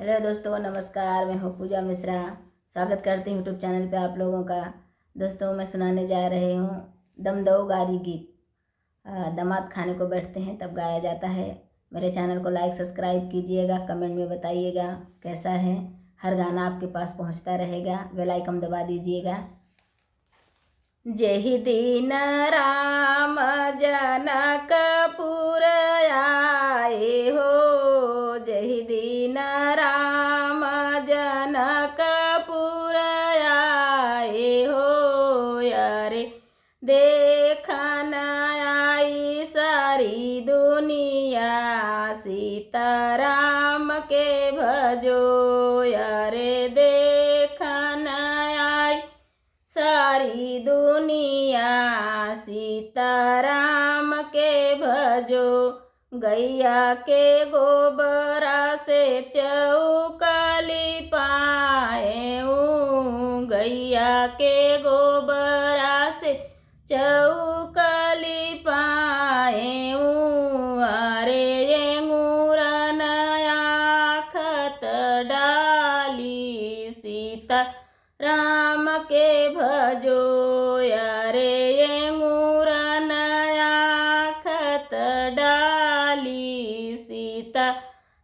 Hello दोस्तों, नमस्कार। मैं हूँ पूजा मिश्रा। स्वागत करती हूँ यूट्यूब चैनल पे आप लोगों का। दोस्तों, मैं सुनाने जा रही हूँ दम दो गारी गीत। दामाद खाने को बैठते हैं तब गाया जाता है। मेरे चैनल को लाइक सब्सक्राइब कीजिएगा, कमेंट में बताइएगा कैसा है। हर गाना आपके पास पहुँचता रहेगा, बेल आइकन दबा दीजिएगा। जेहि दीन राम जनकपुर आए हो, जेहि दीन राम जनकपुर आए हो। यारे देखन आई सारी दुनिया, सीताराम के भजो। यारे देखन आई सारी दुनिया, सीताराम के भजो। गैया के गोबरा से चौकली पाएऊ, गैया के गोबरा से चौकली पाएऊ। अरे ये अंगूरन आखत डाली, सीता राम के भजो। यारे ये अंगूरन आखत डाली, सीता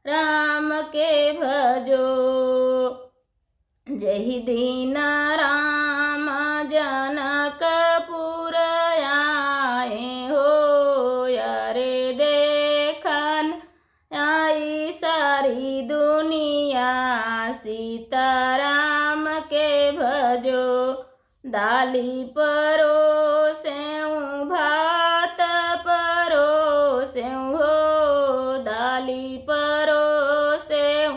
राम के भजो। जेहि दीन राम जनकपुर आए हो। यारे देखन आई सारी दुनिया, सीताराम के भजो। दाली परोसेऊ भात परोसेऊ हो, दाली परोसेऊ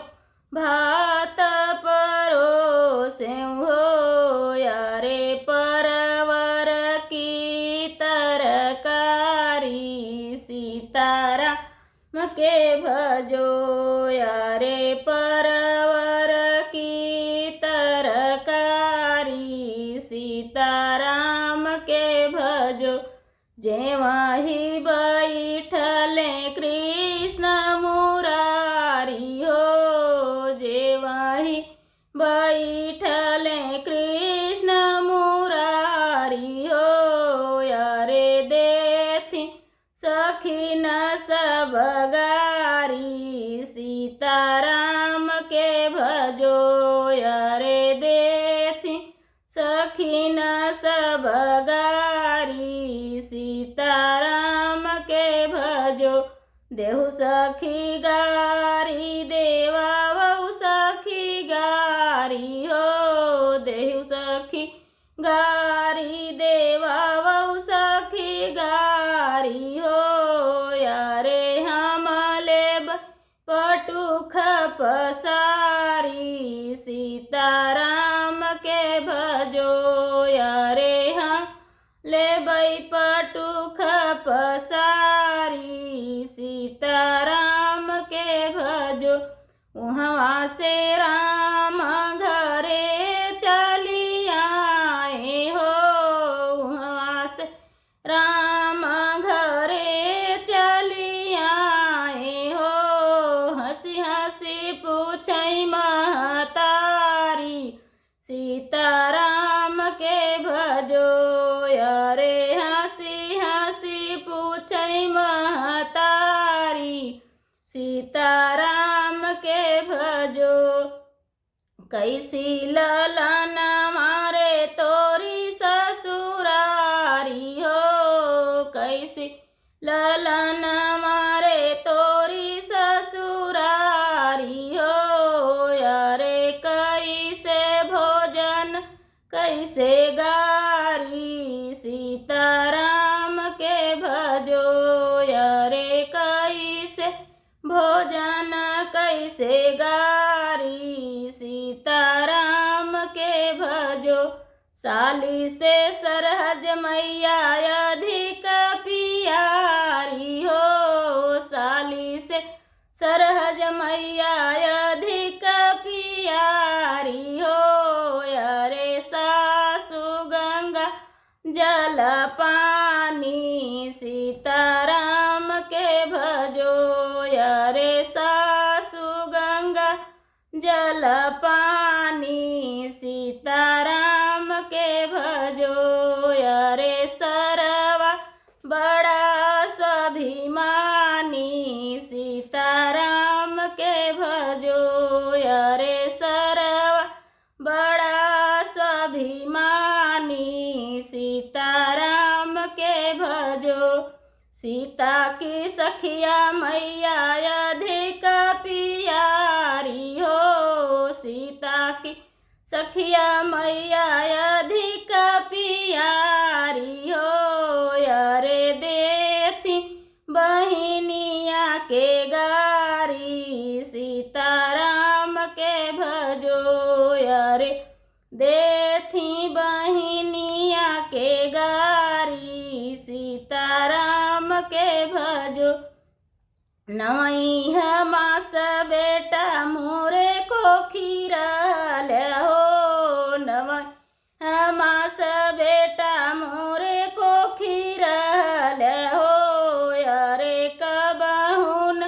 भात परोसेऊ हो। यारे परवर की तरकारी, सीताराम के भजो। यारे परवर की तरकारी, सीताराम के भजो। जेवाही बैठले कृष्ण मुरारी हो, जेवाही बैठले कृष्ण मुरारी हो। यारे देथी सखी न सब गारी, सीताराम के भजो। यारे देथी सखी न सब गारी, सीताराम के भजो। देहु सखी गारी देवा बहु सखी गारी हो, देहु सखी गारी देवा बहु सखी गारी हो। यारे हम लेब पटुख पसारी, सीताराम के भजो। यारे हम लेबै पटुख पसारी, सीताराम के भजो। वहाँ से राम घरे चली आए हो, वहाँ से राम घरे चली आए हो। हंसी हंसी पूछई महतारी, सीताराम के भजो। यारे हंसी हंसी पूछई महतारी, सीताराम के भजो। कैसी ललन मारे तोरी ससुरारी हो, कैसी ललन मारे तोरी ससुरारी हो। यारे कैसे भोजन कैसे गारी, सीताराम के भजो। यारे कैसे भोजन कैसे गारी, सीताराम के भजो। साली से सरहज मैया अधिक पियारी हो, साली से सरहज मैया अधिक पियारी हो। यारे सासु गंगा जल पानी, सीताराम के भजो। यारे सासु गंगा जल पानी सीताराम के भजो। अरे सरवा बड़ा स्वाभिमानी सीताराम के भजो। अरे सरवा बड़ा स्वाभिमानी सीताराम के भजो। सीता की सखिया मैया अधिक प्यारी हो। सीता की सखिया मैया अधिक प्यारी हो। अरे देती बहिनिया के गारी सीताराम के भजो। अरे देती बहिनिया के गारी सीताराम के भजो। नवई मास बेटा मोरे को खीरल हो। नवई मास बेटा मोरे को खीरल हो। अरे कबहुन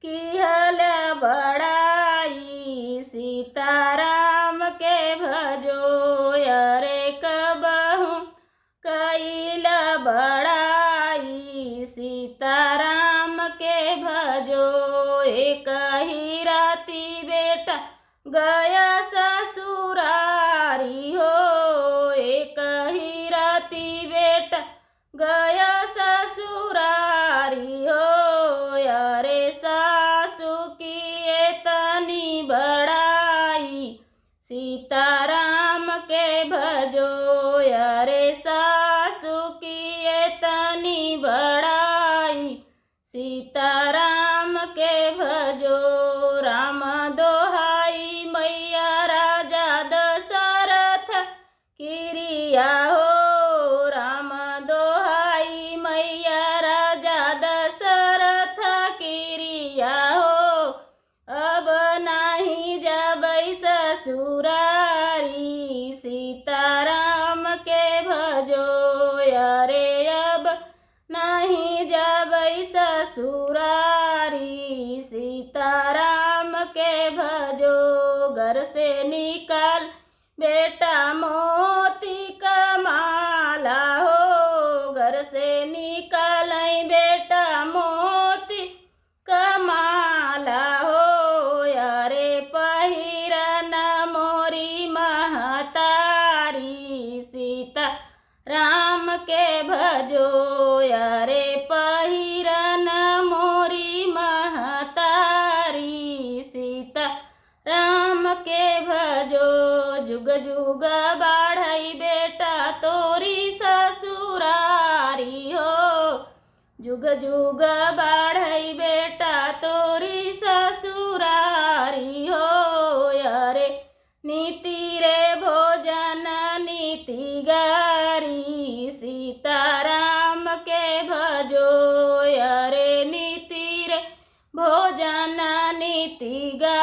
किहल बड़ाई सीताराम के भजो। अरे कबहू कैल बड़ाई सीताराम के भजो। एक ही राती बेटा गया ससुरारी हो। एक ही राती बेटा गया ससुरारी हो। अरे सासू की इतनी बड़ाई सीताराम के भजो। अरे सासू की इतनी बड़ाई सीताराम के भजो। राम दोहाई मैया राजा दशरथ किरिया हो। राम दोहाई मैया राजा दशरथ किरिया हो। अब नाही जबै ससुरारी सीताराम के भजो। अरे अब नहीं जबै ससुरारी सीताराम के भजो। घर से निकाल बेटा मोती का माला हो। घर से निकाल बेटा मोती का माला हो। अरे पहिरन मोरी महतारी सीता राम के भजो। अरे पहिरन मोरी महतारी सीता राम के भजो। जुग जुग बाढ़ई बेटा तोरी ससुरारी हो। जुग जुग बाढ़ई बेटा तोरी ससुरारी हो। अरे नीति रे भोजन नीति गारी सीताराम के भजो। अरे नीति रे भोजन नीति गारी